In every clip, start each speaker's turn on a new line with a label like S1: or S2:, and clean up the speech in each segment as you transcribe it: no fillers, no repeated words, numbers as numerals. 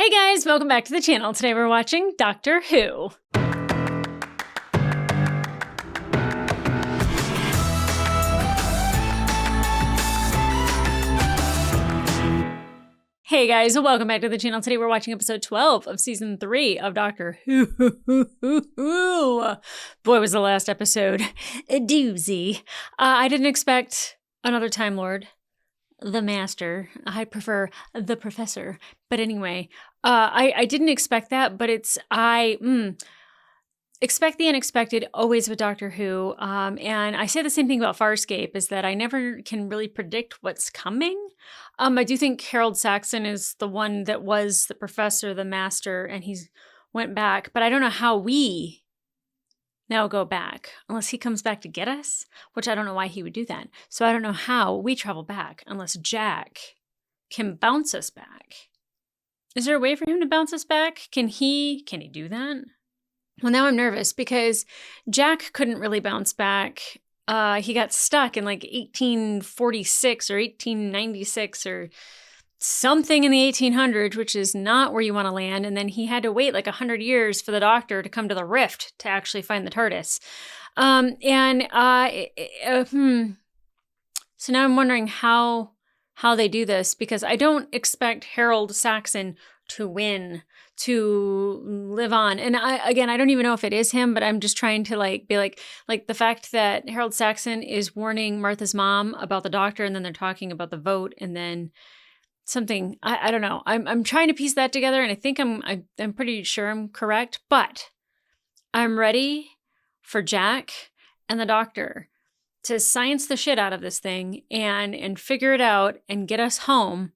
S1: Hey guys, welcome back to the channel. Today we're watching Doctor Who. Hey guys, welcome back to the channel. Today we're watching episode 12 of season 3 of Doctor Who. Boy, was the last episode a doozy. I didn't expect another Time Lord. The Master. I prefer the Professor. But anyway, I didn't expect that, but expect the unexpected always with Doctor Who. And I say the same thing about Farscape, is that I never can really predict what's coming. I do think Harold Saxon is the one that was the Professor, the Master, and he's went back. But I don't know how we now go back, unless he comes back to get us, which I don't know why he would do that. So I don't know how we travel back unless Jack can bounce us back. Is there a way for him to bounce us back? Can he do that? Well, now I'm nervous because Jack couldn't really bounce back. He got stuck in like 1846 or 1896 or something in the 1800s, which is not where you want to land. And then he had to wait like 100 years for the Doctor to come to the Rift to actually find the TARDIS. So now I'm wondering how they do this, because I don't expect Harold Saxon to win, to live on. And I don't even know if it is him, but I'm just trying to be like the fact that Harold Saxon is warning Martha's mom about the Doctor, and then they're talking about the vote, and then something, I don't know. I'm trying to piece that together, and I think I'm pretty sure I'm correct, but I'm ready for Jack and the Doctor to science the shit out of this thing and figure it out and get us home.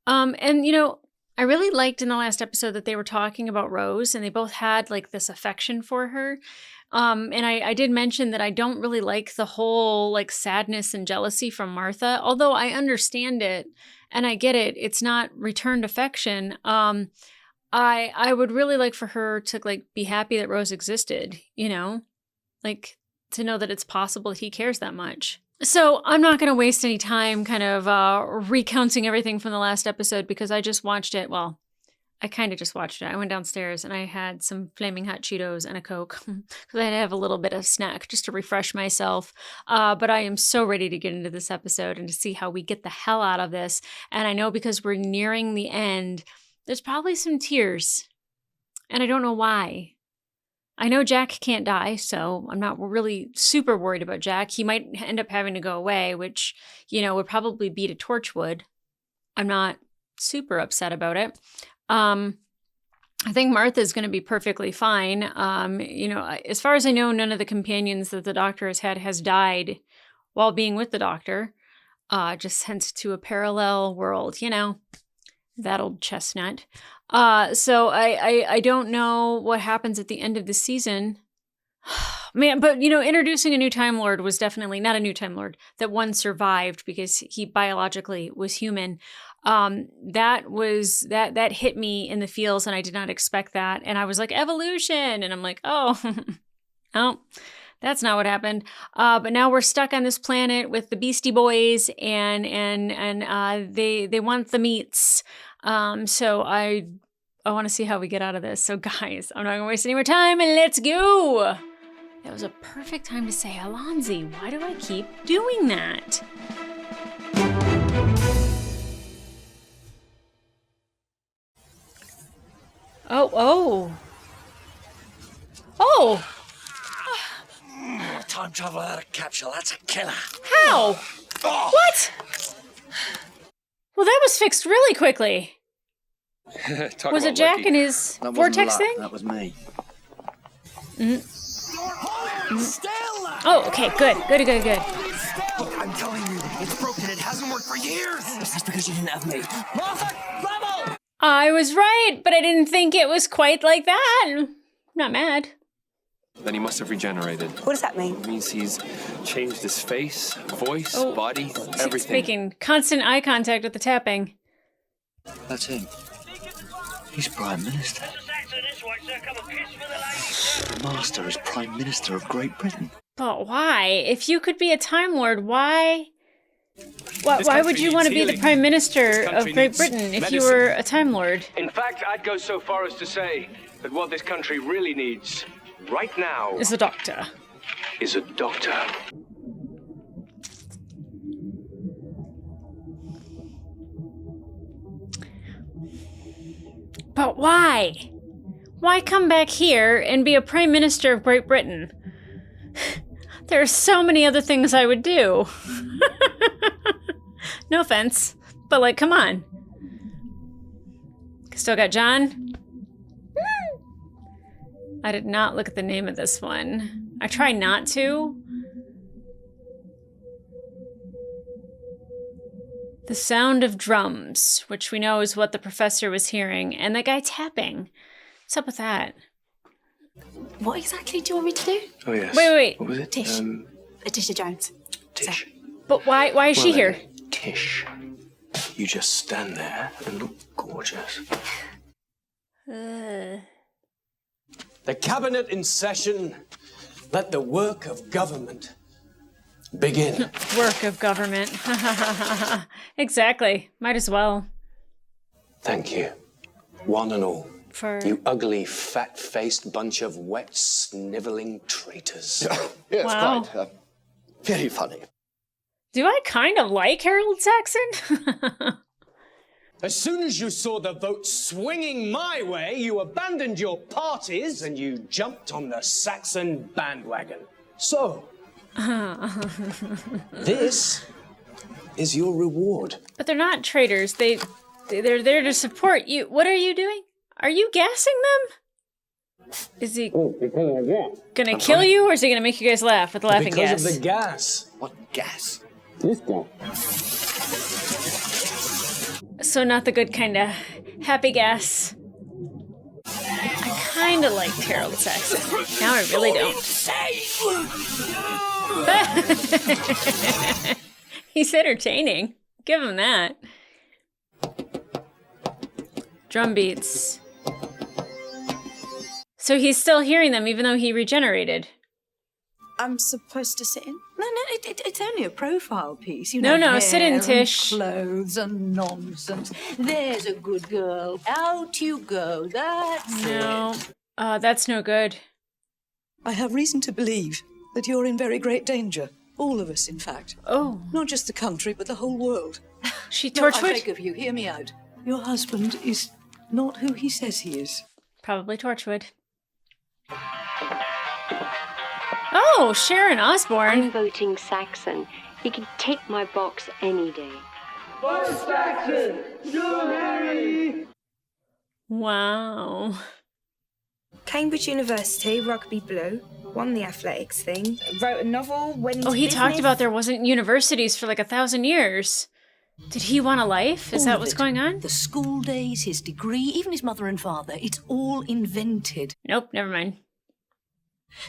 S1: I really liked in the last episode that they were talking about Rose, and they both had like this affection for her. And I did mention that I don't really like the whole like sadness and jealousy from Martha, although I understand it and I get it. It's not returned affection. I would really like for her to like be happy that Rose existed, like to know that it's possible that he cares that much. So I'm not going to waste any time kind of recounting everything from the last episode, because I just watched it. Well, I kind of just watched it. I went downstairs and I had some flaming hot Cheetos and a Coke because I had to have a little bit of snack just to refresh myself. But I am so ready to get into this episode and to see how we get the hell out of this. And I know because we're nearing the end, there's probably some tears. And I don't know why. I know Jack can't die, so I'm not really super worried about Jack. He might end up having to go away, which, would probably beat a Torchwood. I'm not super upset about it. I think Martha's going to be perfectly fine. As far as I know, none of the companions that the Doctor has had has died while being with the Doctor. Just sent to a parallel world, that old chestnut. So I don't know what happens at the end of the season. Man, but introducing a new Time Lord was definitely not a new Time Lord. That one survived because he biologically was human. That hit me in the feels, and I did not expect that. And I was like, evolution, and I'm like, oh, oh, that's not what happened. But now we're stuck on this planet with the Beastie Boys, and they want the meats. So I want to see how we get out of this. So guys, I'm not gonna waste any more time, and let's go. That was a perfect time to say, Alonzi, why do I keep doing that? Oh.
S2: Time travel out of capsule, that's a killer.
S1: How? Oh. What? Well, that was fixed really quickly. Was it Jack and his vortex thing?
S2: That was me.
S1: Oh, okay, good.
S2: Look, I'm telling you, it's broken. It hasn't worked for years. That's because you didn't have me. Martha, level!
S1: I was right, but I didn't think it was quite like that. I'm not mad.
S3: Then he must have regenerated.
S4: What does that mean?
S3: It means he's changed his face, voice, body, everything.
S1: Making constant eye contact with the tapping.
S2: That's him. He's Prime Minister. The Master is Prime Minister of Great Britain.
S1: But why? If you could be a Time Lord, why Why would you want to be the Prime Minister of
S4: country
S1: Great
S4: needs
S1: Britain if you
S4: medicine.
S1: were a Time Lord?
S4: In fact, I'd go so far as to say that what this country really needs right now
S1: Is a doctor.
S4: is a doctor.
S1: But why? Why come back here and be a Prime Minister of Great Britain? There are so many other things I would do. No offense, but like, come on. Still got John? I did not look at the name of this one. I try not to. The sound of drums, which we know is what the professor was hearing, and that guy tapping. What's up with that?
S5: What exactly do you want me to do?
S3: Oh, yes.
S1: Wait.
S3: What was it?
S5: Tish. Letitia Jones.
S3: Tish.
S1: But why is she
S3: Well,
S1: here?
S3: then, Tish, you just stand there and look gorgeous.
S6: The cabinet in session. Let the work of government begin.
S1: Work of government. Exactly. Might as well.
S6: Thank you, one and all.
S1: For
S6: You ugly, fat-faced bunch of wet, sniveling traitors.
S7: Yes,
S1: Wow.
S7: quite. Very funny.
S1: Do I kind of like Harold Saxon?
S6: As soon as you saw the vote swinging my way, you abandoned your parties and you jumped on the Saxon bandwagon. So, this is your reward.
S1: But they're not traitors. They're there to support you. What are you doing? Are you gassing them? Is he gonna kill you, or is he gonna make you guys laugh with the laughing
S6: Because
S1: gas?
S6: of the gas.
S7: What gas?
S6: This gas.
S1: So not the good kind of happy gas. I kind of liked Harold Saxon. Now I really don't. He's entertaining. Give him that. Drum beats. So he's still hearing them even though he regenerated.
S5: I'm supposed to sit in? No, it's only a profile piece. You
S1: No,
S5: know,
S1: no, sit in,
S5: hair
S1: Tish.
S5: And clothes and nonsense. There's a good girl. Out you go. That's
S1: No. That's no good.
S8: I have reason to believe that you're in very great danger. All of us, in fact.
S1: Oh,
S8: Not just the country, but the whole world.
S1: she
S8: No, I
S1: Torchwood?
S8: beg of you, hear me out. Your husband is not who he says he is.
S1: Probably Torchwood. Oh, Sharon Osbourne.
S9: I'm voting Saxon. He can take my box any day.
S1: Wow.
S10: Cambridge University, rugby blue, won the athletics thing, wrote a novel, went into
S1: Oh, he talked
S10: business.
S1: about there wasn't universities for like 1,000 years. Did he want a life? Is
S8: All
S1: that
S8: of
S1: what's
S8: it.
S1: going on?
S8: The school days, his degree, even his mother and father. It's all invented.
S1: Nope, never mind.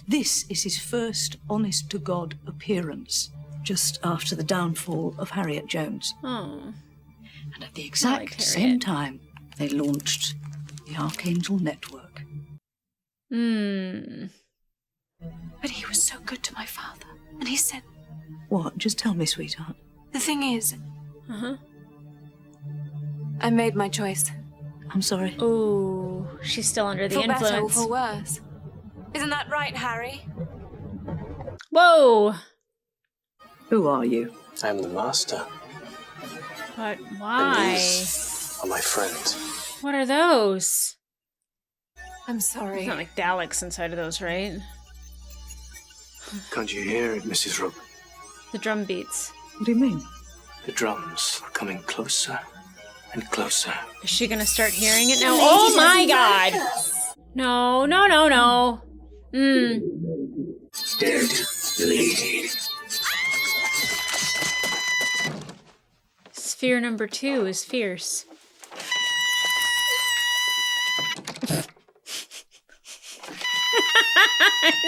S8: This is his first honest-to-God appearance, just after the downfall of Harriet Jones.
S1: Oh.
S8: And at the
S1: like
S8: exact same
S1: Harriet.
S8: time, they launched the Archangel Network.
S1: Hmm.
S5: But he was so good to my father. And he said,
S8: What? Just tell me, sweetheart.
S5: the thing is,
S1: Uh-huh.
S5: I made my choice.
S8: I'm sorry.
S1: Ooh, she's still under the
S5: For better or
S1: influence.
S5: for worse. Isn't that right, Harry?
S1: Whoa!
S8: Who are you?
S6: I am the master.
S1: But
S6: And
S1: why?
S6: these are my friends.
S1: What are those?
S5: I'm sorry.
S1: It's not like Daleks inside of those, right?
S3: Can't you hear it, Mrs. Rook?
S1: The drum beats.
S8: What do you mean?
S3: The drums are coming closer and closer.
S1: Is she gonna start hearing it now? Oh my god! No, no, no, no.
S3: Dead lady.
S1: Sphere number 2 is fierce.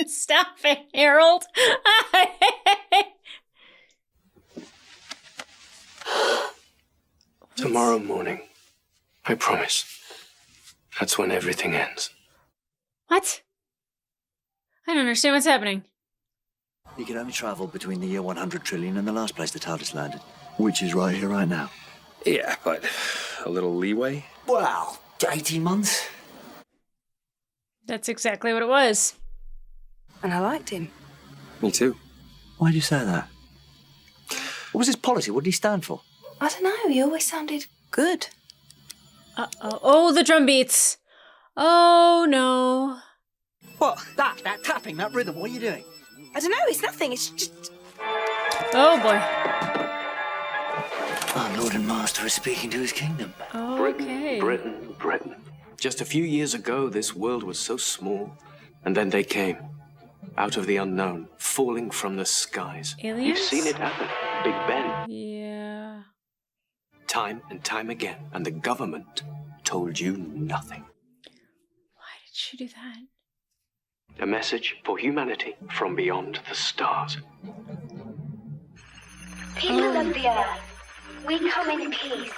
S1: Stop it, Harold.
S3: Tomorrow morning. I promise. That's when everything ends.
S1: What? I don't understand what's happening.
S7: You can only travel between the year 100 trillion and the last place the TARDIS landed. Which is right here, right now.
S3: Yeah, but a little leeway?
S7: Well, 18 months.
S1: That's exactly what it was.
S10: And I liked him.
S3: Me too.
S7: Why'd you say that? What was his policy? What did he stand for?
S10: I don't know, he always sounded good.
S1: Uh-oh. Oh, the drum beats. Oh, no.
S7: What? That tapping, that rhythm, what are you doing?
S10: I don't know, it's nothing, it's just...
S1: Oh, boy.
S7: Our Lord and Master is speaking to his kingdom.
S1: Okay.
S4: Britain. Just a few years ago, this world was so small. And then they came. Out of the unknown, falling from the skies.
S1: Aliens?
S4: You've seen it happen. Big Ben.
S1: Yeah.
S4: Time and time again. And the government told you nothing.
S1: Why did she do that?
S4: A message for humanity from beyond the stars.
S11: People of the earth, we come in peace.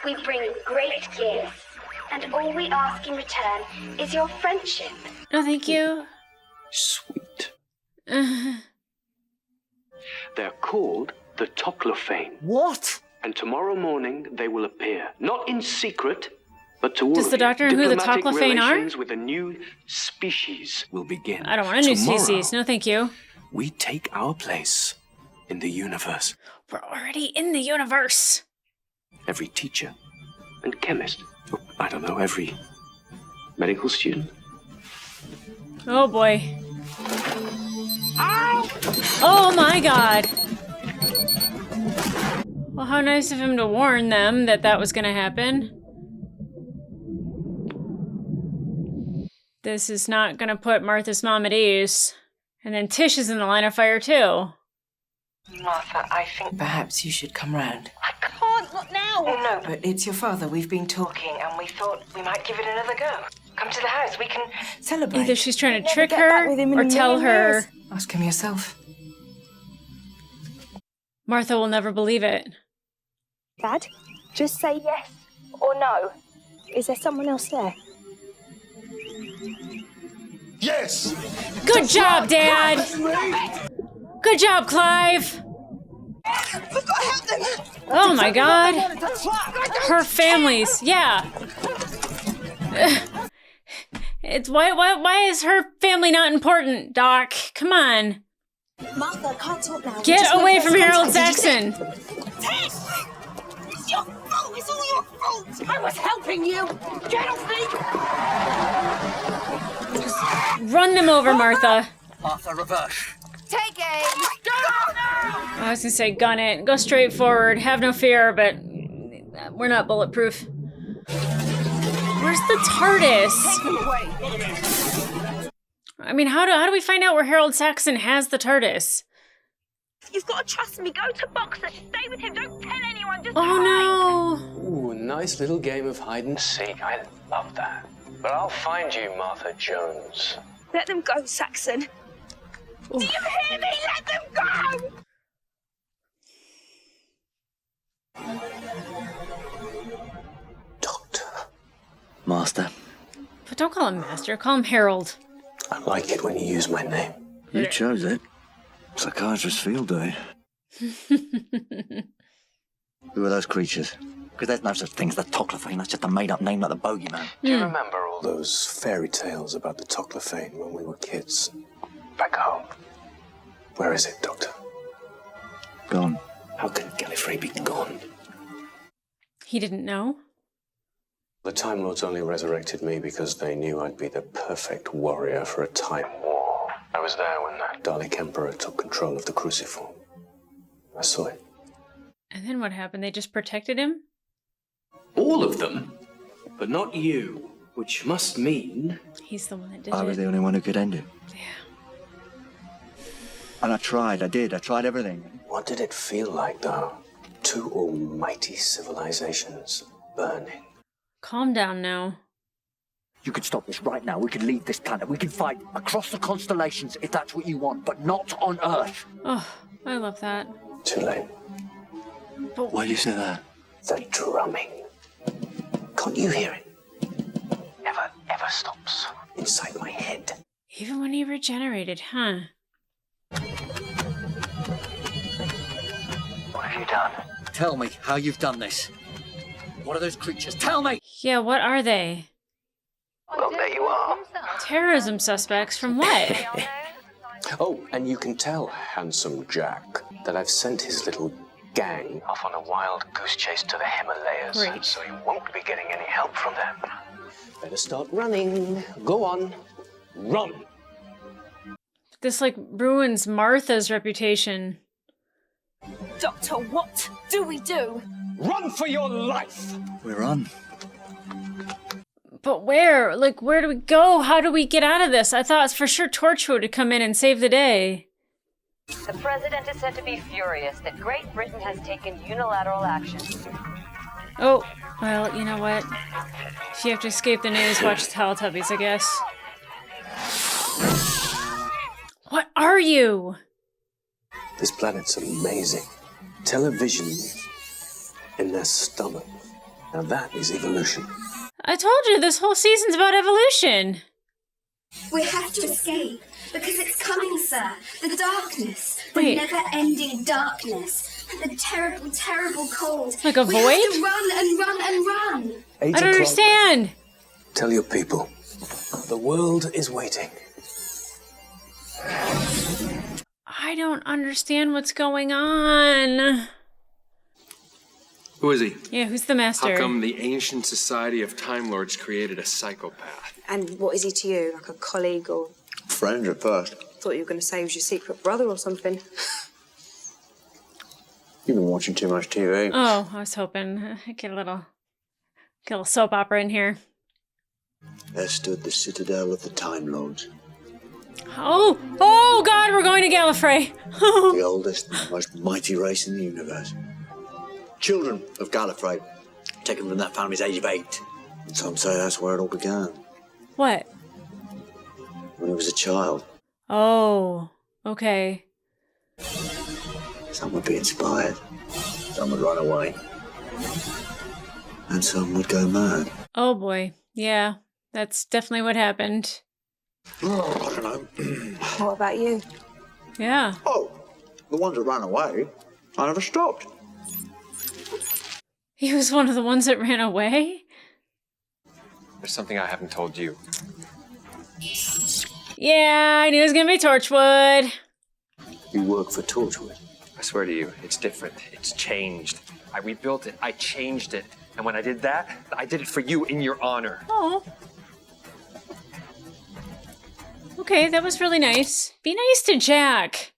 S11: We bring great gifts. And all we ask in return is your friendship.
S1: No, thank you.
S4: Sweet. They're called the Toclophane.
S7: What?
S4: And tomorrow morning they will appear. Not in secret, but to all
S1: Does
S4: of
S1: the
S4: you.
S1: doctor know who the
S4: Diplomatic
S1: Toclophane are?
S4: relations with a new species will begin.
S1: I don't want a new
S4: Tomorrow,
S1: species. No, thank you.
S4: We take our place in the universe.
S1: We're already in the universe.
S4: Every teacher and chemist. I don't know, every medical student.
S1: Oh, boy. Oh, my God. Well, how nice of him to warn them that that was going to happen. This is not going to put Martha's mom at ease. And then Tish is in the line of fire, too.
S12: Martha, I think perhaps you should come round.
S11: I can't, not now.
S12: Oh, no, but it's your father. We've been talking and we thought we might give it another go. Come to the house. We can celebrate.
S1: Either she's trying to trick her or tell her.
S12: Ask him yourself.
S1: Martha will never believe it.
S11: Dad, just say yes or no. Is there someone else there?
S6: Yes!
S1: Good job, Dad! Good job, Clive!
S11: We've got to help them!
S1: Oh my God! Her families, yeah. It's why is her family not important, Doc? Come on.
S11: Martha, I can't talk now.
S1: Get away from Harold Saxon!
S11: Tish! It's your fault! It's all your fault! I was helping you! Get off me!
S1: Run them over, Martha.
S7: Martha, reverse.
S11: Take aim!
S1: I was gonna say gun it. Go straight forward. Have no fear, but we're not bulletproof. Where's the TARDIS?
S11: Take them away!
S1: I mean, how do we find out where Harold Saxon has the TARDIS?
S11: You've got to trust me. Go to Boxer. Stay with him. Don't tell anyone. Just
S1: Oh no!
S3: Ooh, nice little game of hide and seek. I love that. But I'll find you, Martha Jones.
S11: Let them go, Saxon. Do you hear me? Let them go!
S3: Doctor.
S7: Master.
S1: But don't call him Master. Call him Harold.
S3: I like it when you use my name.
S7: You chose it. Psychiatrist field day. Who are those creatures? Because there's no such thing as the Toclophane. That's just a made-up name like the bogeyman.
S3: Do you remember all those fairy tales about the Toclophane when we were kids? Back home. Where is it, Doctor?
S7: Gone.
S3: How can Gallifrey be gone?
S1: He didn't know.
S3: The Time Lords only resurrected me because they knew I'd be the perfect warrior for a time war. I was there when that Dalek Emperor took control of the Cruciform. I saw it.
S1: And then what happened? They just protected him?
S4: All of them, but not you. Which must mean...
S1: He's the one that did
S7: I was the only one who could end it.
S1: Yeah.
S7: And I tried everything.
S3: What did it feel like, though? Two almighty civilizations burning.
S1: Calm down now.
S7: You could stop this right now. We could leave this planet. We could fight across the constellations if that's what you want, but not on Earth.
S1: Oh, I love that.
S3: Too late.
S1: But
S7: why do you say that?
S3: The drumming. Can't you hear it? Never, ever stops. Inside my head.
S1: Even when he regenerated, huh?
S7: What have you done? Tell me how you've done this. What are those creatures? Tell me!
S1: Yeah, what are they?
S3: Well, there you are.
S1: Terrorism suspects from what?
S3: Oh, and you can tell Handsome Jack that I've sent his little gang off on a wild goose chase to the Himalayas.
S1: Great.
S3: So he won't be getting any help from them. Better start running. Go on. Run.
S1: This, like, ruins Martha's reputation.
S8: Doctor, what do we do?
S6: Run for your life!
S7: We're on.
S1: But where? Like, where do we go? How do we get out of this? I thought for sure Torchwood would come in and save the day.
S13: The president is said to be furious that Great Britain has taken unilateral action.
S1: Oh, well, you know what? If you have to escape the news, watch the Teletubbies, I guess. What are you?
S3: This planet's amazing. Television in their stomach. Now that is evolution.
S1: I told you, this whole season's about evolution.
S11: We have to escape, because it's coming, sir. The darkness. The
S1: Wait.
S11: never-ending darkness. The terrible, terrible cold.
S1: Like a
S11: We
S1: void?
S11: have to run and run and run.
S1: I don't understand.
S3: Tell your people. The world is waiting.
S1: I don't understand what's going on.
S14: Who is he?
S1: Yeah, who's the master?
S14: How come the ancient society of Time Lords created a psychopath?
S10: And what is he to you? Like a colleague or...
S3: Friend at first.
S10: Thought you were going to say he was your secret brother or something.
S3: You've been watching too much TV.
S1: Oh, I was hoping get a little soap opera in here.
S3: There stood the citadel of the Time Lords.
S1: Oh God, we're going to Gallifrey.
S3: The oldest and most mighty race in the universe. Children of Gallifrey, taken from that family's age of 8. And some say that's where it all began.
S1: What?
S3: When he was a child.
S1: Oh, okay.
S3: Some would be inspired. Some would run away. And some would go mad.
S1: Oh boy, yeah, that's definitely what happened.
S3: Oh, I don't know.
S10: What about you?
S1: Yeah.
S3: Oh, the ones that ran away, I never stopped.
S1: He was one of the ones that ran away?
S14: There's something I haven't told you.
S1: Yeah, I knew it was gonna be Torchwood.
S3: You work for Torchwood?
S14: I swear to you, it's different. It's changed. I rebuilt it. I changed it. And when I did that, I did it for you in your honor.
S1: Oh. Okay, that was really nice. Be nice to Jack.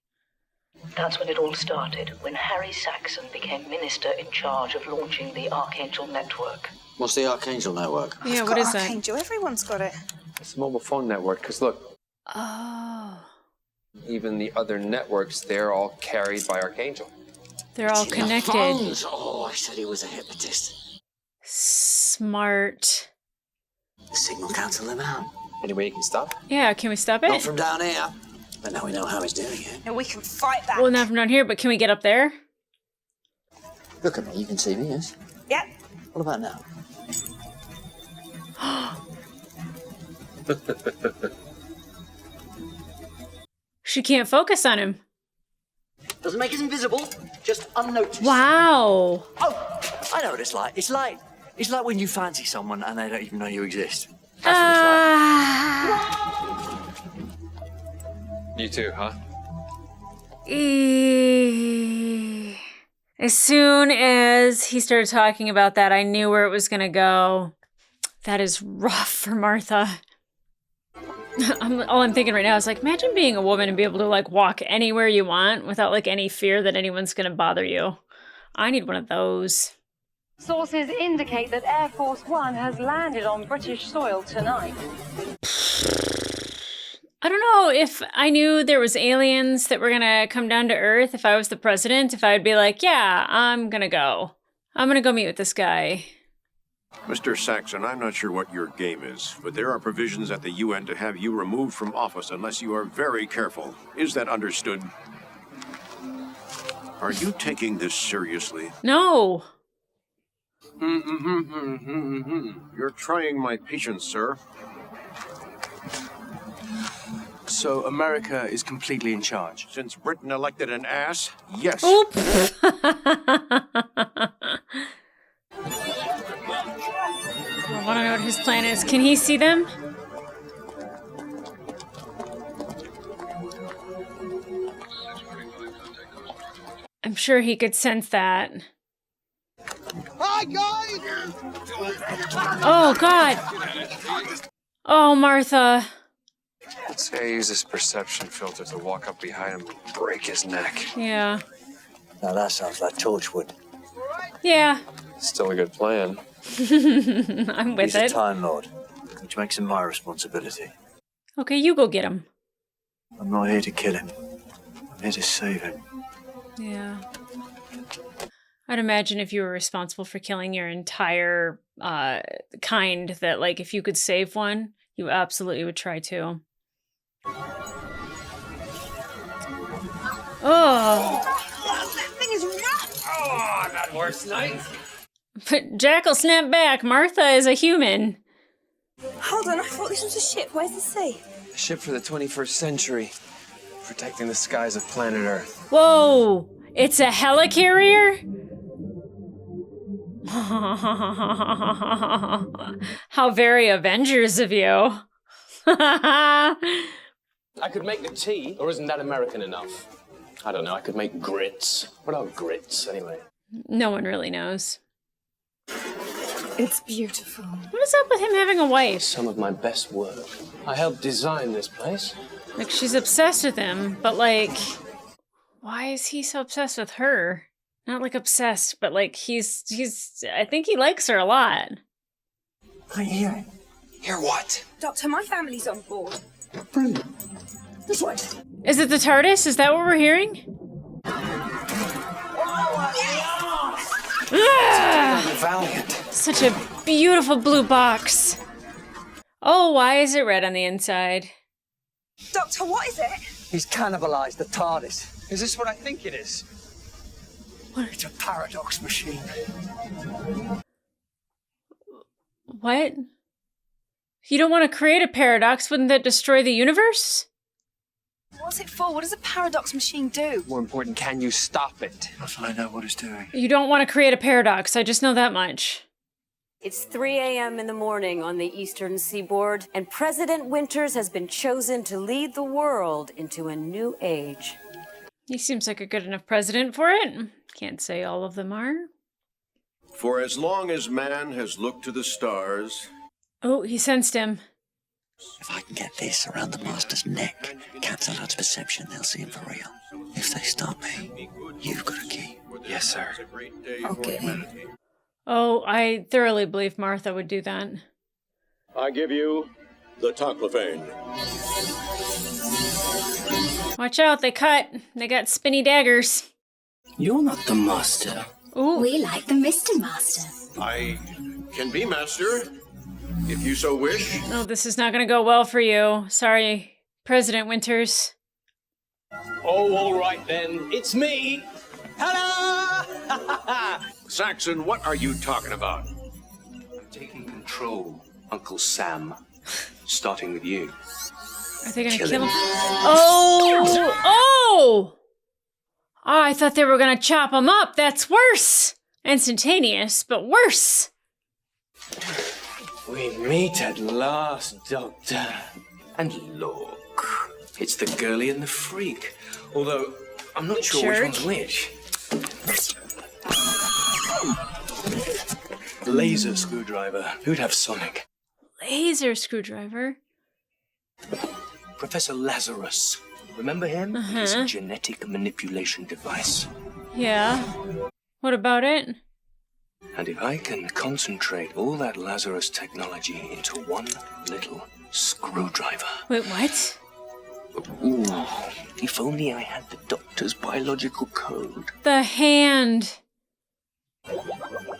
S15: That's when it all started, when Harry Saxon became minister in charge of launching the Archangel Network.
S3: What's the Archangel Network?
S1: Yeah, what is that?
S10: Archangel, everyone's got it.
S14: It's a mobile phone network, because look,
S1: Oh.
S14: even the other networks, they're all carried by Archangel.
S1: They're all connected.
S3: Oh, I said he was a hypnotist.
S1: Smart.
S3: The signal cancelled him out.
S14: Any way you can stop?
S1: Yeah, can we stop it?
S3: Not from down here. But now we know how he's doing it.
S10: And we can fight back.
S1: Well, not from down here, but can we get up there?
S3: Look at me, you can see me, yes?
S10: Yep.
S3: What about now?
S1: She can't focus on him.
S7: Doesn't make us invisible, just unnoticed.
S1: Wow.
S7: Oh, I know what it's like. It's like when you fancy someone and they don't even know you exist.
S14: You too, huh?
S1: As soon as he started talking about that, I knew where it was gonna go. That is rough for Martha. All I'm thinking right now is like, imagine being a woman and be able to like walk anywhere you want without like any fear that anyone's gonna bother you. I need one of those.
S13: Sources indicate that Air Force One has landed on British soil tonight.
S1: I don't know if I knew there was aliens that were gonna come down to Earth. If I was the president, if I would be like, yeah, I'm gonna go meet with this guy.
S16: Mr. Saxon, I'm not sure what your game is, but there are provisions at the UN to have you removed from office unless you are very careful. Is that understood? Are you taking this seriously?
S1: No.
S16: You're trying my patience, sir.
S4: So America is completely in charge?
S16: Since Britain elected an ass, yes.
S1: Oop. plan is. Can he see them? I'm sure he could sense that.
S2: Hi, guys!
S1: Oh, God. Oh, Martha.
S14: Let's say I use this perception filter to walk up behind him and break his neck.
S1: Yeah.
S7: Now that sounds like Torchwood.
S1: Yeah.
S14: Still a good plan.
S1: I'm with
S7: He's a
S1: it.
S7: Time Lord, which makes him my responsibility.
S1: Okay, you go get him.
S7: I'm not here to kill him. I'm here to save him.
S1: Yeah. I'd imagine if you were responsible for killing your entire kind, that, like, if you could save one, you absolutely would try to. Oh.
S10: That thing is rough!
S4: Oh, that works nice.
S1: But Jackal snapped back. Martha is a human.
S10: Hold on, I thought this was a ship. Where's the sea?
S4: A ship for the 21st century, protecting the skies of planet Earth.
S1: Whoa! It's a helicarrier? How very Avengers of you.
S6: I could make the tea, or isn't that American enough? I don't know, I could make grits. What are grits, anyway?
S1: No one really knows.
S10: It's beautiful.
S1: What is up with him having a wife?
S6: Some of my best work. I helped design this place.
S1: Like, she's obsessed with him, but, like, why is he so obsessed with her? Not, like, obsessed, but, like, he's, I think he likes her a lot.
S7: I hear it.
S4: Hear what?
S10: Doctor, my family's on board.
S7: Brilliant. This way.
S1: Is it the TARDIS? Is that what we're hearing?
S4: Valiant.
S1: Such a beautiful blue box. Oh, why is it red on the inside?
S10: Doctor, what is it?
S7: He's cannibalized the TARDIS.
S4: Is this what I think it is?
S7: It's a paradox machine.
S1: What? You don't want to create a paradox? Wouldn't that destroy the universe?
S10: What's it for? What does a paradox machine do?
S4: More important, can you stop it?
S7: I'll find out what it's doing.
S1: You don't want to create a paradox. I just know that much.
S13: It's 3 a.m. in the morning on the eastern seaboard, and President Winters has been chosen to lead the world into a new age.
S1: He seems like a good enough president for it. Can't say all of them are.
S16: For as long as man has looked to the stars...
S1: Oh, he sensed him.
S7: If I can get this around the master's neck, cancel out perception, they'll see him for real. If they stop me, you've got a key.
S4: Yes, sir.
S10: I'll get him.
S1: Oh, I thoroughly believe Martha would do that.
S16: I give you the Toclafane.
S1: Watch out, they cut. They got spinny daggers.
S2: You're not the master.
S1: Ooh.
S11: We like the Mr. Master.
S16: I can be master, if you so wish.
S1: Oh, this is not going to go well for you. Sorry, President Winters.
S6: Oh, all right then. It's me. Hello!
S16: Saxon, what are you talking about?
S3: I'm taking control, Uncle Sam. Starting with you.
S1: Are they going to
S3: Kill
S1: kill him?
S3: him.
S1: Oh! Oh! Oh, I thought they were going to chop him up. That's worse. Instantaneous, but worse.
S4: We meet at last, Doctor. And look, it's the girlie and the freak. Although, I'm not sure which one's which. Laser screwdriver. Who'd have Sonic?
S1: Laser screwdriver?
S4: Professor Lazarus. Remember him? His genetic manipulation device.
S1: Yeah. What about it?
S4: And if I can concentrate all that Lazarus technology into one little screwdriver.
S1: Wait, what?
S4: Ooh, if only I had the doctor's biological code.
S1: The hand.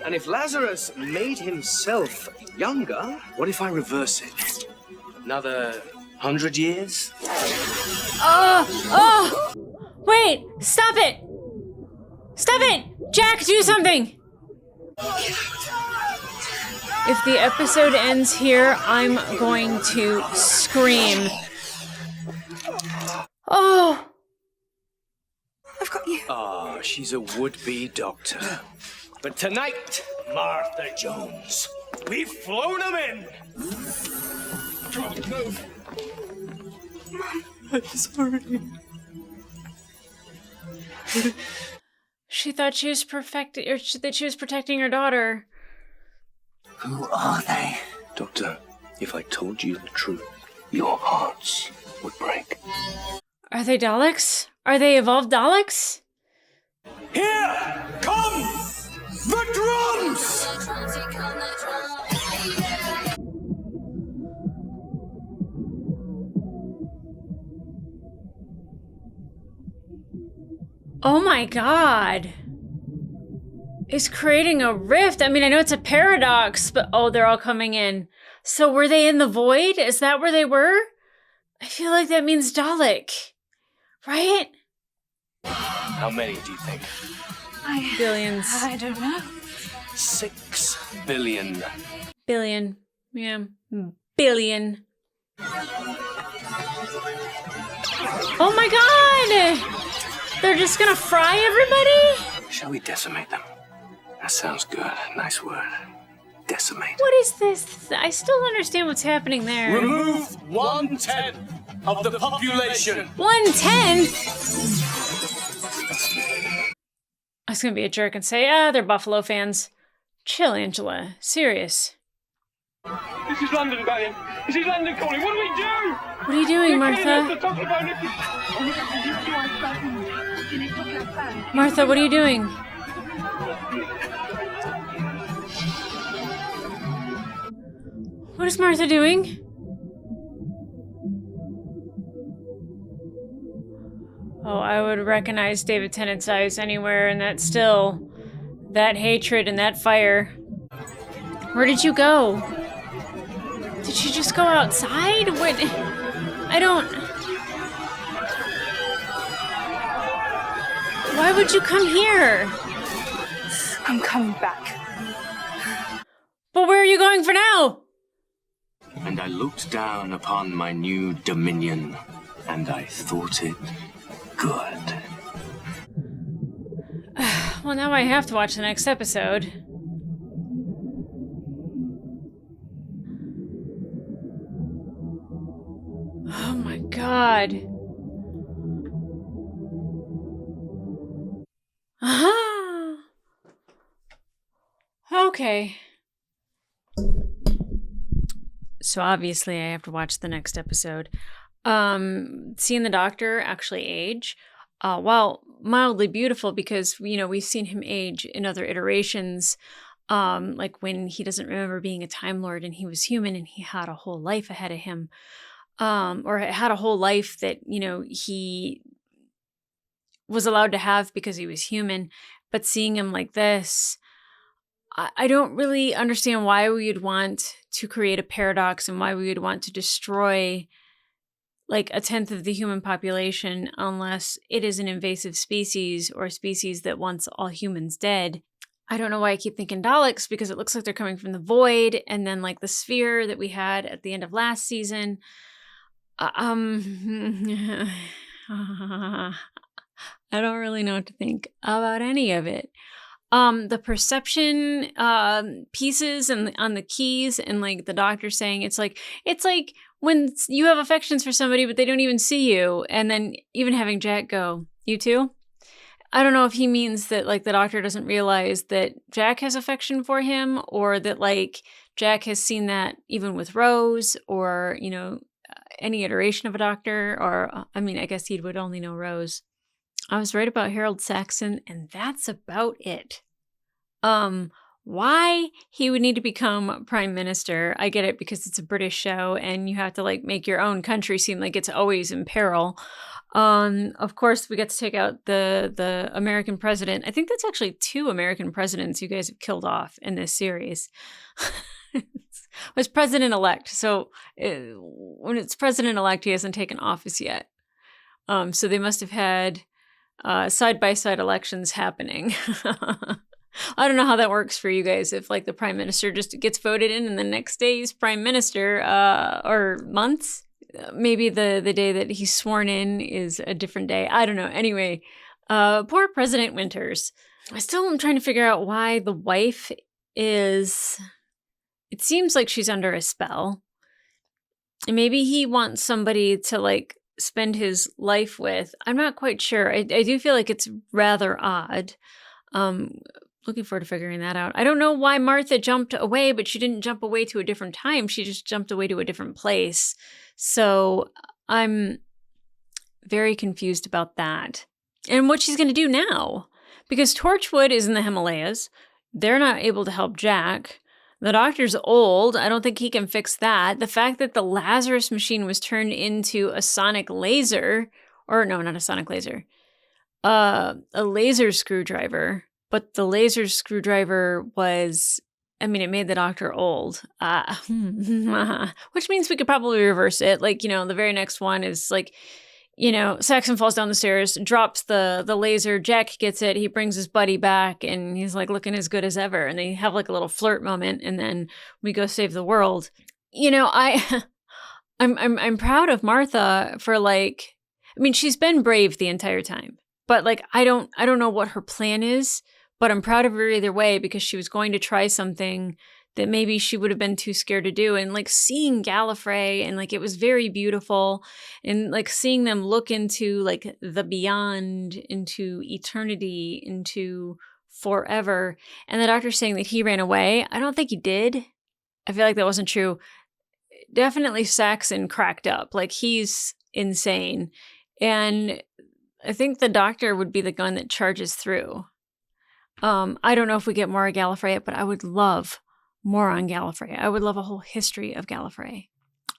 S4: And if Lazarus made himself younger, what if I reverse it? Another 100 years?
S1: Oh! Wait! Stop it! Stop it! Jack, do something! If the episode ends here, I'm going to scream. Oh!
S10: I've got you.
S4: Ah, she's a would-be doctor. But tonight, Martha Jones, We've flown them in! Move!
S8: I'm sorry.
S1: She thought she was that she was protecting her daughter.
S7: Who are they?
S4: Doctor, if I told you the truth, your hearts would break.
S1: Are they Daleks? Are they evolved Daleks?
S2: Here come the drums!
S1: Oh my god. It's creating a rift. I mean, I know it's a paradox, but oh, they're all coming in. So were they in the void? Is that where they were? I feel like that means Dalek. Right?
S4: How many do you think?
S1: Billions.
S8: I don't know.
S4: 6 billion.
S1: Billion. Yeah. Billion. Oh my god! They're just gonna fry everybody?
S4: Shall we decimate them? That sounds good. Nice word. Decimate.
S1: What is this? I still don't understand what's happening there.
S2: Remove 1/10 of the population.
S1: 1/10? I was gonna be a jerk and say, they're Buffalo fans. Chill, Angela. Serious.
S2: This is London, Bailey. This is London calling. What do we do?
S1: What are you doing, Martha? Martha, what are you doing? What is Martha doing? Oh, I would recognize David Tennant's eyes anywhere, and that still, that hatred and that fire. Where did you go? Did she just go outside? What? I don't... Why would you come here?
S10: I'm coming back.
S1: But where are you going for now?
S4: And I looked down upon my new dominion, and I thought it good.
S1: Well, now I have to watch the next episode. Oh my god. Aha! Okay. So obviously I have to watch the next episode. Seeing the Doctor actually age, while mildly beautiful, because, you know, we've seen him age in other iterations, like when he doesn't remember being a Time Lord and he was human and he had a whole life ahead of him, or had a whole life that, you know, he was allowed to have because he was human. But seeing him like this, I don't really understand why we would want to create a paradox and why we would want to destroy like 1/10 of the human population unless it is an invasive species or a species that wants all humans dead. I don't know why I keep thinking Daleks, because it looks like they're coming from the void, and then like the sphere that we had at the end of last season. I don't really know what to think about any of it. The perception pieces and on the keys, and like the Doctor saying it's like when you have affections for somebody but they don't even see you, and then even having Jack go, "You too?" I don't know if he means that like the Doctor doesn't realize that Jack has affection for him, or that like Jack has seen that even with Rose, or, you know, any iteration of a Doctor, or I mean, I guess he would only know Rose. I was right about Harold Saxon, and that's about it. Why he would need to become Prime Minister, I get it, because it's a British show and you have to like make your own country seem like it's always in peril. Of course, we get to take out the American president. I think that's actually 2 American presidents you guys have killed off in this series. Was president-elect. So when it's president-elect, he hasn't taken office yet. So they must have had side-by-side elections happening. I don't know how that works for you guys, if like the prime minister just gets voted in and the next day he's prime minister, or months. Maybe the day that he's sworn in is a different day. I don't know. Anyway, poor President Winters. I still am trying to figure out why the wife is it seems like she's under a spell. And maybe he wants somebody to like spend his life with. I'm not quite sure. I do feel like it's rather odd. Looking forward to figuring that out. I don't know why Martha jumped away, but she didn't jump away to a different time. She just jumped away to a different place. So I'm very confused about that. And what she's going to do now. Because Torchwood is in the Himalayas. They're not able to help Jack. The doctor's old. I don't think he can fix that. The fact that the Lazarus machine was turned into a sonic laser, or no, not a sonic laser, a laser screwdriver, but the laser screwdriver was, I mean, it made the doctor old, which means we could probably reverse it. Like, the very next one is like, Saxon falls down the stairs, drops the laser, Jack gets it, he brings his buddy back, and he's like looking as good as ever, and they have like a little flirt moment, and then we go save the world. I'm proud of Martha for like, I mean, she's been brave the entire time, but like I don't know what her plan is, but I'm proud of her either way because she was going to try something that maybe she would have been too scared to do. And like seeing Gallifrey, and like it was very beautiful, and like seeing them look into like the beyond, into eternity, into forever. And the doctor saying that he ran away. I don't think he did. I feel like that wasn't true. Definitely Saxon cracked up. Like he's insane. And I think the doctor would be the gun that charges through. I don't know if we get more of Gallifrey, but I would love more on Gallifrey. I would love a whole history of Gallifrey.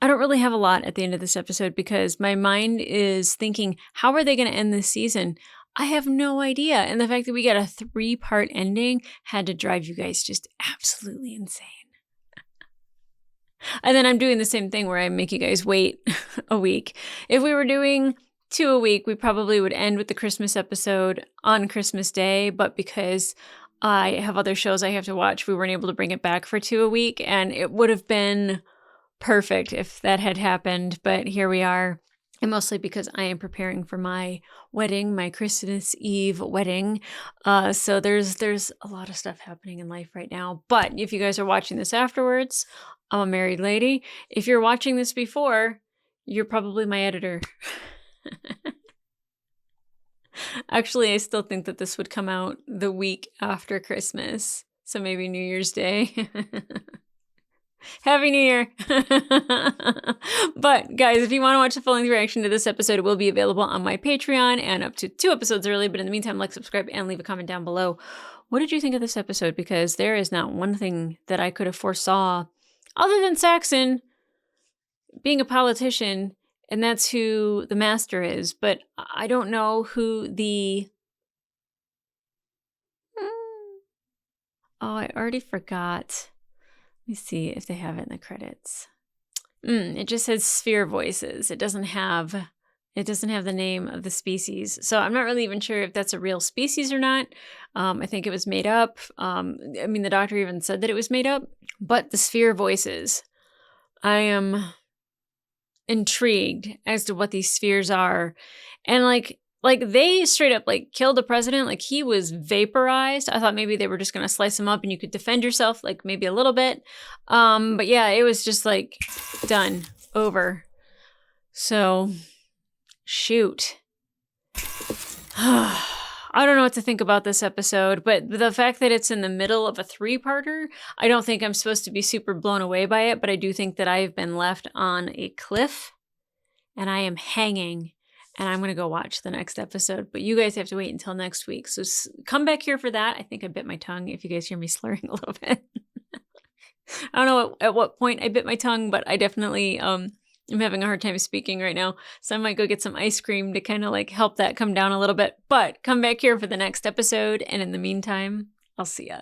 S1: I don't really have a lot at the end of this episode because my mind is thinking, how are they going to end this season? I have no idea. And the fact that we got a 3-part ending had to drive you guys just absolutely insane. And then I'm doing the same thing where I make you guys wait a week. If we were doing 2 a week, we probably would end with the Christmas episode on Christmas Day. But because I have other shows I have to watch, we weren't able to bring it back for 2 a week. And it would have been perfect if that had happened. But here we are. And mostly because I am preparing for my wedding, my Christmas Eve wedding. So there's a lot of stuff happening in life right now. But if you guys are watching this afterwards, I'm a married lady. If you're watching this before, you're probably my editor. Actually, I still think that this would come out the week after Christmas. So maybe New Year's Day. Happy New Year. But guys, if you want to watch the full-length reaction to this episode, it will be available on my Patreon and up to 2 episodes early. But in the meantime, like, subscribe, and leave a comment down below. What did you think of this episode? Because there is not one thing that I could have foresaw other than Saxon being a politician, and that's who the master is. But I don't know who the... Oh, I already forgot. Let me see if they have it in the credits. It just says Sphere Voices. It doesn't have the name of the species. So I'm not really even sure if that's a real species or not. I think it was made up. I mean, the doctor even said that it was made up. But the Sphere Voices, I am intrigued as to what these spheres are. And like they straight up like killed the president. Like he was vaporized. I thought maybe they were just going to slice him up and you could defend yourself, like maybe a little bit. But yeah, it was just like done, over. So shoot. I don't know what to think about this episode, but the fact that it's in the middle of a 3-parter, I don't think I'm supposed to be super blown away by it, but I do think that I've been left on a cliff and I am hanging, and I'm going to go watch the next episode, but you guys have to wait until next week. So come back here for that. I think I bit my tongue if you guys hear me slurring a little bit. I don't know at what point I bit my tongue, but I definitely I'm having a hard time speaking right now. So I might go get some ice cream to kind of like help that come down a little bit. But come back here for the next episode. And in the meantime, I'll see ya.